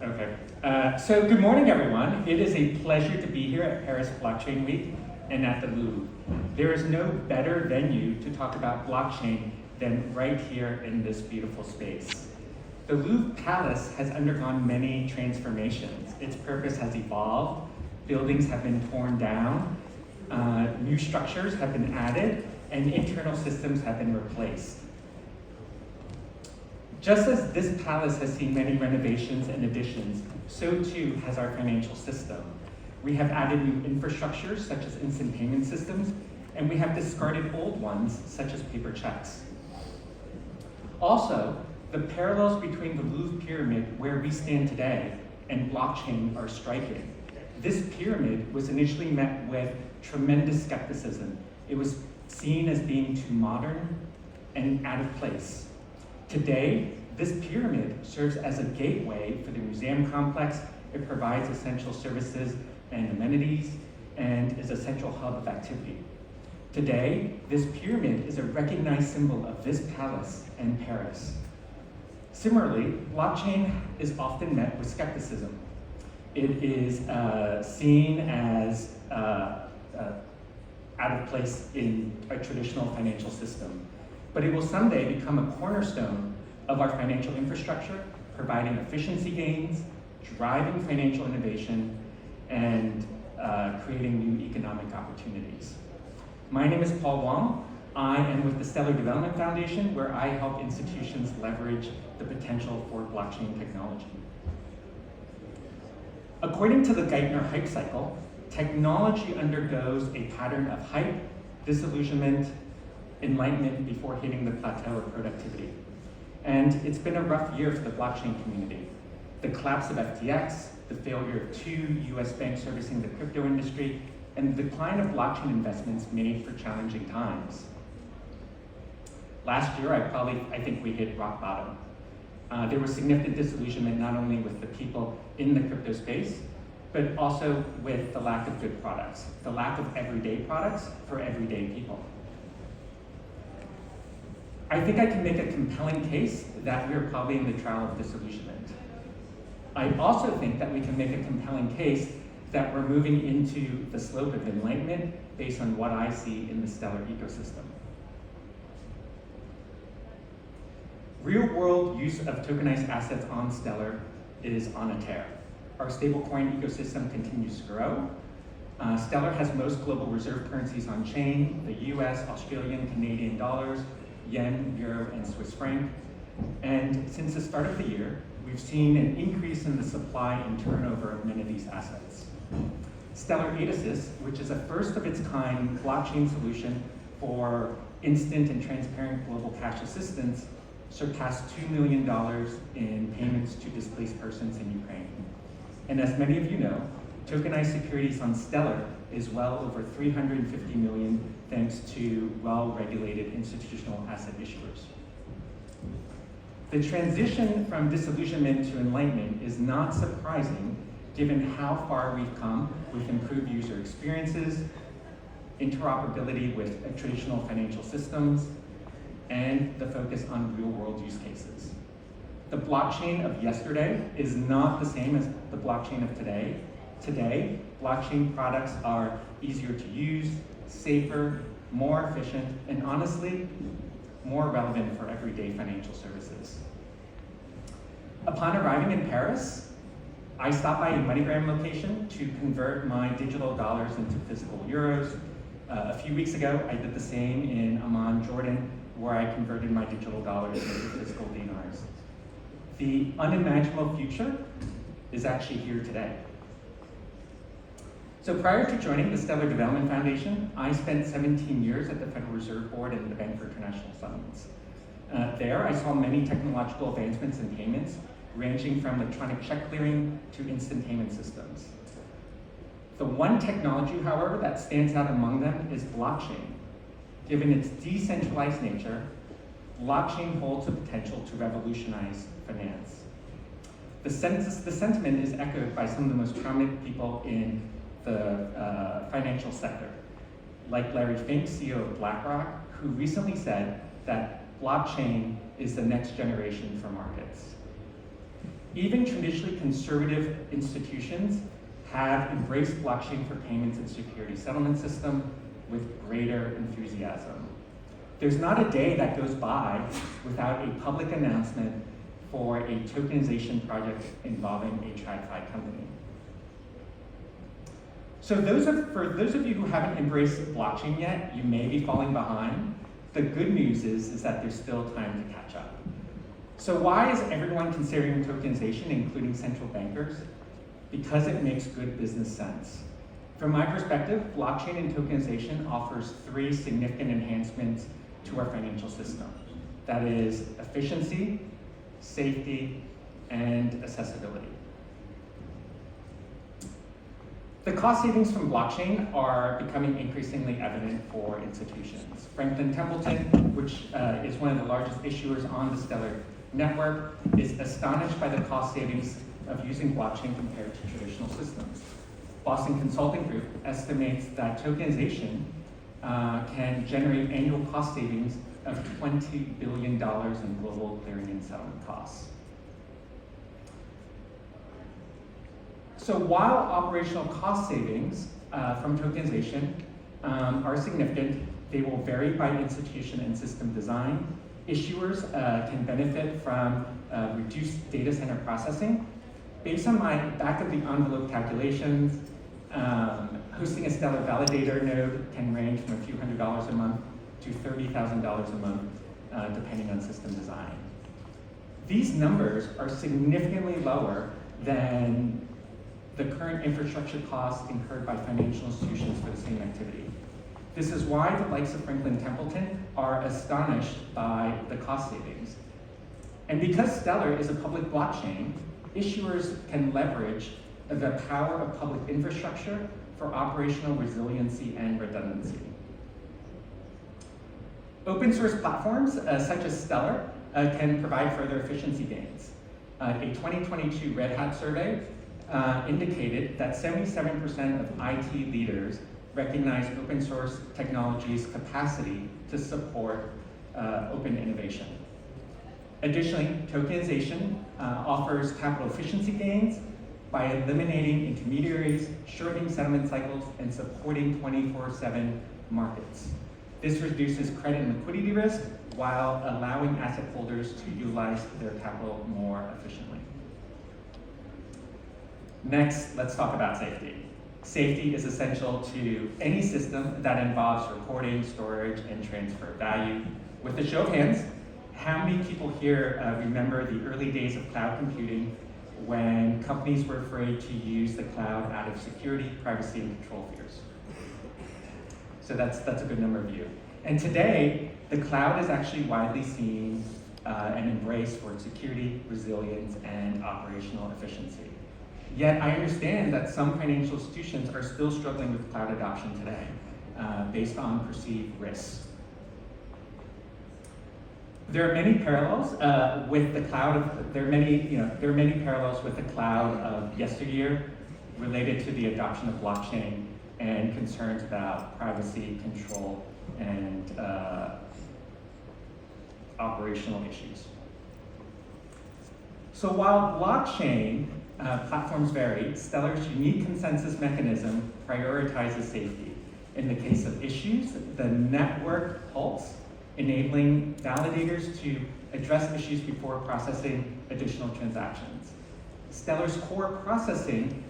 Okay. So good morning, everyone. It is a pleasure to be here at Paris Blockchain Week and at the Louvre. There is no better venue to talk about blockchain than right here in this beautiful space. The Louvre Palace has undergone many transformations. Its purpose has evolved. Buildings have been torn down. New structures have been added, and internal systems have been replaced. Just as this palace has seen many renovations and additions, so too has our financial system. We have added new infrastructures such as instant payment systems, and we have discarded old ones such as paper checks. Also, the parallels between the Louvre pyramid, where we stand today, and blockchain are striking. This pyramid was initially met with tremendous skepticism. It was seen as being too modern and out of place. Today, this pyramid serves as a gateway for the museum complex. It provides essential services and amenities and is a central hub of activity. Today, this pyramid is a recognized symbol of this palace and Paris. Similarly, blockchain is often met with skepticism. It is seen as out of place in a traditional financial system. But it will someday become a cornerstone of our financial infrastructure, providing efficiency gains, driving financial innovation, and creating new economic opportunities. My name is Paul Wong. I am with the Stellar Development Foundation, where I help institutions leverage the potential for blockchain technology. According to the GNER hype cycle, technology undergoes a pattern of hype, disillusionment, enlightenment before hitting the plateau of productivity. And it's been a rough year for the blockchain community. The collapse of FTX, the failure of 2 US banks servicing the crypto industry, and the decline of blockchain investments made for challenging times. Last year, I think we hit rock bottom. There was significant disillusionment not only with the people in the crypto space, but also with the lack of good products, the lack of everyday products for everyday people. I think I can make a compelling case that we are probably in the trial of disillusionment. I also think that we can make a compelling case that we're moving into the slope of enlightenment based on what I see in the Stellar ecosystem. Real-world use of tokenized assets on Stellar is on a tear. Our stablecoin ecosystem continues to grow. Stellar has most global reserve currencies on chain: the US, Australian, Canadian dollars, yen, euro, and Swiss franc. And since the start of the year, we've seen an increase in the supply and turnover of many of these assets. Stellar Adasis, which is a first of its kind blockchain solution for instant and transparent global cash assistance, surpassed $2 million in payments to displaced persons in Ukraine. And as many of you know, tokenized securities on Stellar is well over 350 million thanks to well-regulated institutional asset issuers. The transition from disillusionment to enlightenment is not surprising given how far we've come with improved user experiences, interoperability with traditional financial systems, and the focus on real-world use cases. The blockchain of yesterday is not the same as the blockchain of today. Today, blockchain products are easier to use, safer, more efficient, and honestly, more relevant for everyday financial services. Upon arriving in Paris, I stopped by a MoneyGram location to convert my digital dollars into physical euros. A few weeks ago, I did the same in Amman, Jordan, where I converted my digital dollars into physical dinars. The unimaginable future is actually here today. So prior to joining the Stellar Development Foundation, I spent 17 years at the Federal Reserve Board and the Bank for International Settlements. There, I saw many technological advancements in payments, ranging from electronic check clearing to instant payment systems. The one technology, however, that stands out among them is blockchain. Given its decentralized nature, blockchain holds the potential to revolutionize finance. The sentiment is echoed by some of the most prominent people in the financial sector, like Larry Fink, CEO of BlackRock, who recently said that blockchain is the next generation for markets. Even traditionally conservative institutions have embraced blockchain for payments and security settlement system with greater enthusiasm. There's not a day that goes by without a public announcement for a tokenization project involving a TradFi company. So for those of you who haven't embraced blockchain yet, you may be falling behind. The good news is that there's still time to catch up. So why is everyone considering tokenization, including central bankers? Because it makes good business sense. From my perspective, blockchain and tokenization offers 3 significant enhancements to our financial system. That is efficiency, safety, and accessibility. The cost savings from blockchain are becoming increasingly evident for institutions. Franklin Templeton, which is one of the largest issuers on the Stellar network, is astonished by the cost savings of using blockchain compared to traditional systems. Boston Consulting Group estimates that tokenization can generate annual cost savings of $20 billion in global clearing and settlement costs. So while operational cost savings from tokenization are significant, they will vary by institution and system design. Issuers can benefit from reduced data center processing. Based on my back-of-the-envelope calculations, hosting a Stellar validator node can range from a few $100s a month to $30,000 a month, depending on system design. These numbers are significantly lower than the current infrastructure costs incurred by financial institutions for the same activity. This is why the likes of Franklin Templeton are astonished by the cost savings. And because Stellar is a public blockchain, issuers can leverage the power of public infrastructure for operational resiliency and redundancy. Open source platforms such as Stellar can provide further efficiency gains. A 2022 Red Hat survey indicated that 77% of IT leaders recognize open source technology's capacity to support open innovation. Additionally, tokenization offers capital efficiency gains by eliminating intermediaries, shortening settlement cycles, and supporting 24/7 markets. This reduces credit and liquidity risk while allowing asset holders to utilize their capital more efficiently. Next, let's talk about safety. Safety is essential to any system that involves recording, storage, and transfer of value. With a show of hands, how many people here remember the early days of cloud computing when companies were afraid to use the cloud out of security, privacy, and control fears? So that's a good number of you. And today, the cloud is actually widely seen and embraced for its security, resilience, and operational efficiency. Yet I understand that some financial institutions are still struggling with cloud adoption today based on perceived risks. There are many parallels with the cloud. There are many parallels with the cloud of yesteryear related to the adoption of blockchain and concerns about privacy, control, and operational issues. So while blockchain platforms vary, Stellar's unique consensus mechanism prioritizes safety. In the case of issues, the network halts, enabling validators to address issues before processing additional transactions. Stellar's core processing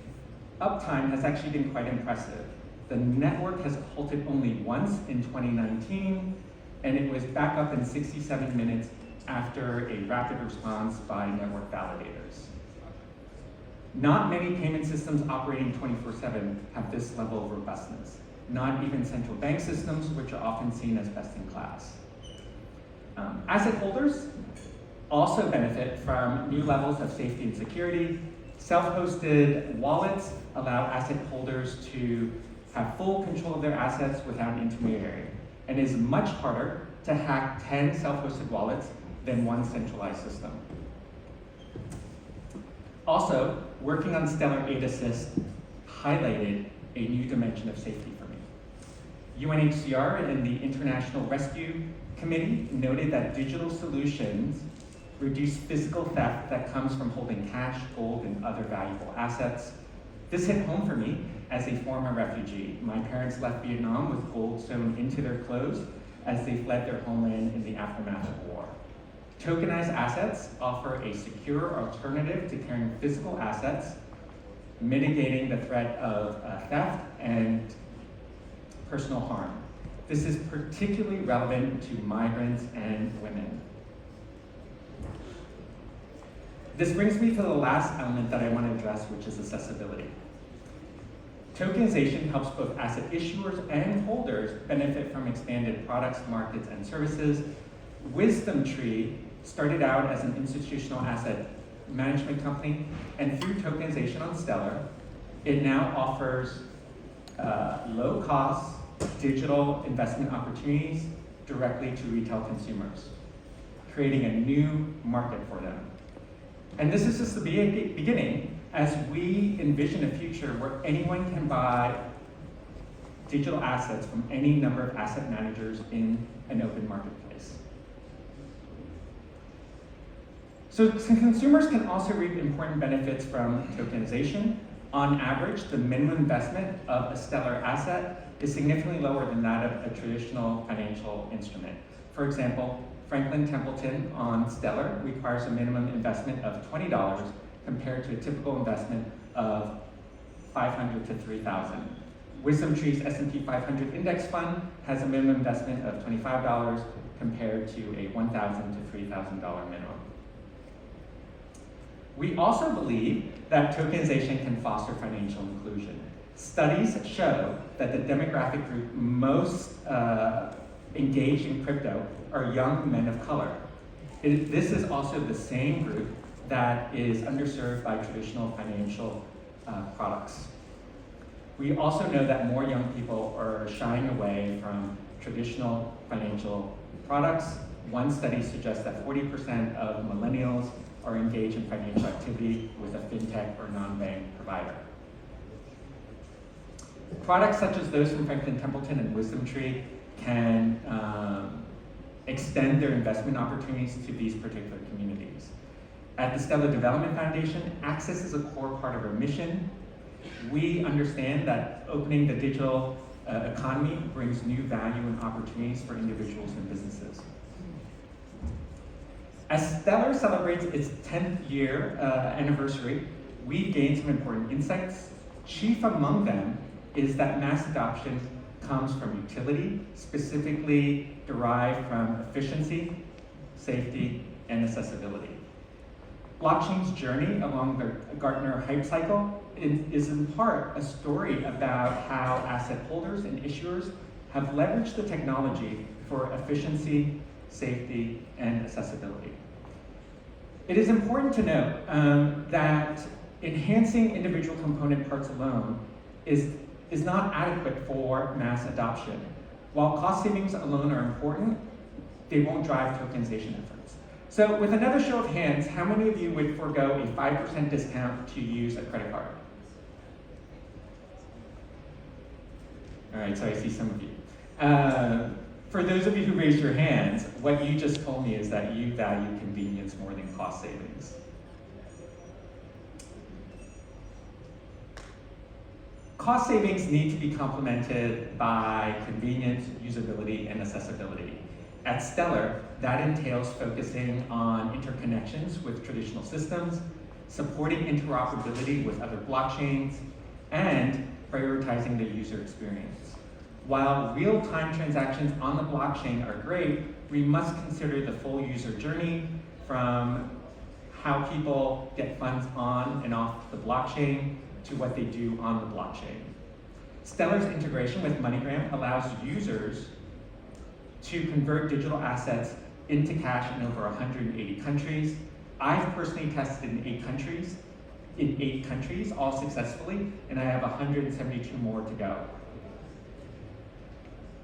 uptime has actually been quite impressive. The network has halted only once in 2019, and it was back up in 67 minutes after a rapid response by network validators. Not many payment systems operating 24/7 have this level of robustness. Not even central bank systems, which are often seen as best in class. Asset holders also benefit from new levels of safety and security. Self-hosted wallets allow asset holders to have full control of their assets without an intermediary, and it is much harder to hack 10 self-hosted wallets than one centralized system. Also, working on Stellar Aid Assist highlighted a new dimension of safety for me. UNHCR and the International Rescue Committee noted that digital solutions reduce physical theft that comes from holding cash, gold, and other valuable assets. This hit home for me as a former refugee. My parents left Vietnam with gold sewn into their clothes as they fled their homeland in the aftermath of war. Tokenized assets offer a secure alternative to carrying physical assets, mitigating the threat of theft and personal harm. This is particularly relevant to migrants and women. This brings me to the last element that I want to address, which is accessibility. Tokenization helps both asset issuers and holders benefit from expanded products, markets, and services. WisdomTree started out as an institutional asset management company, and through tokenization on Stellar, it now offers low-cost digital investment opportunities directly to retail consumers, creating a new market for them. And this is just the beginning as we envision a future where anyone can buy digital assets from any number of asset managers in an open marketplace. So consumers can also reap important benefits from tokenization. On average, the minimum investment of a Stellar asset is significantly lower than that of a traditional financial instrument. For example, Franklin Templeton on Stellar requires a minimum investment of $20 compared to a typical investment of $500 to $3,000. WisdomTree's S&P 500 index fund has a minimum investment of $25 compared to a $1,000 to $3,000 minimum. We also believe that tokenization can foster financial inclusion. Studies show that the demographic group most engaged in crypto are young men of color. This is also the same group that is underserved by traditional financial products. We also know that more young people are shying away from traditional financial products. One study suggests that 40% of millennials are engaged in financial activity with a fintech or non-bank provider. Products such as those from Franklin Templeton and WisdomTree can extend their investment opportunities to these particular communities. At the Stellar Development Foundation, access is a core part of our mission. We understand that opening the digital economy brings new value and opportunities for individuals and businesses. As Stellar celebrates its 10th year anniversary, we've gained some important insights. Chief among them is that mass adoption comes from utility, specifically derived from efficiency, safety, and accessibility. Blockchain's journey along the Gartner hype cycle is in part a story about how asset holders and issuers have leveraged the technology for efficiency, safety, and accessibility. It is important to note that enhancing individual component parts alone is not adequate for mass adoption. While cost savings alone are important, they won't drive tokenization efforts. So with another show of hands, how many of you would forego a 5% discount to use a credit card? All right, so I see some of you. For those of you who raised your hands, what you just told me is that you value convenience more than cost savings. Cost savings need to be complemented by convenience, usability, and accessibility. At Stellar, that entails focusing on interconnections with traditional systems, supporting interoperability with other blockchains, and prioritizing the user experience. While real-time transactions on the blockchain are great, we must consider the full user journey from how people get funds on and off the blockchain to what they do on the blockchain. Stellar's integration with MoneyGram allows users to convert digital assets into cash in over 180 countries. I've personally tested in 8 countries, all successfully, and I have 172 more to go.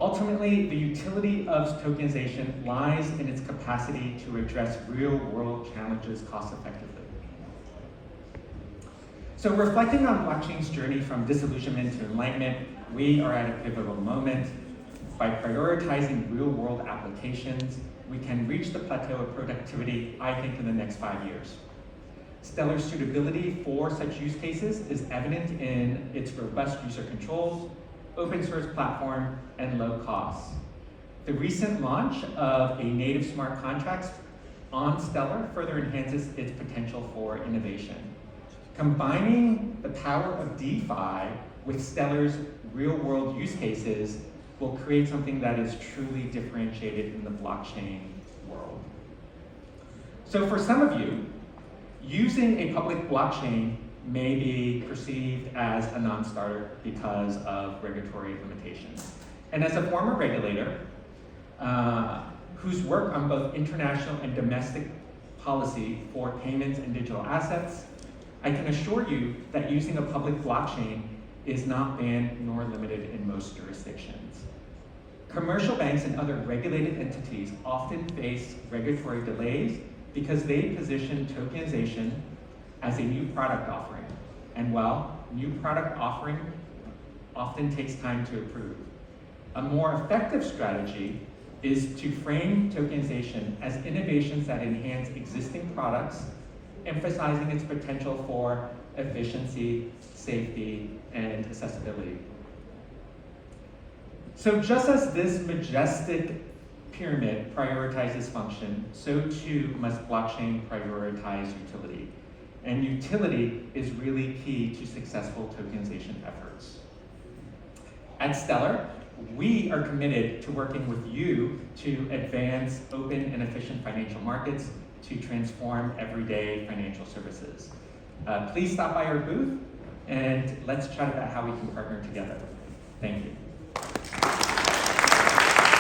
Ultimately, the utility of tokenization lies in its capacity to address real-world challenges cost-effectively. So reflecting on blockchain's journey from disillusionment to enlightenment, we are at a pivotal moment. By prioritizing real-world applications, we can reach the plateau of productivity, I think, in the next 5 years. Stellar's suitability for such use cases is evident in its robust user controls, open source platform, and low costs. The recent launch of a native smart contracts on Stellar further enhances its potential for innovation. Combining the power of DeFi with Stellar's real-world use cases will create something that is truly differentiated in the blockchain world. So for some of you, using a public blockchain may be perceived as a non-starter because of regulatory limitations. And as a former regulator, whose work on both international and domestic policy for payments and digital assets, I can assure you that using a public blockchain is not banned nor limited in most jurisdictions. Commercial banks and other regulated entities often face regulatory delays because they position tokenization as a new product offering. And while new product offering often takes time to approve, a more effective strategy is to frame tokenization as innovations that enhance existing products, emphasizing its potential for efficiency, safety, and accessibility. So just as this majestic pyramid prioritizes function, so too must blockchain prioritize utility. And utility is really key to successful tokenization efforts. At Stellar, we are committed to working with you to advance open and efficient financial markets to transform everyday financial services. Please stop by our booth and let's chat about how we can partner together. Thank you.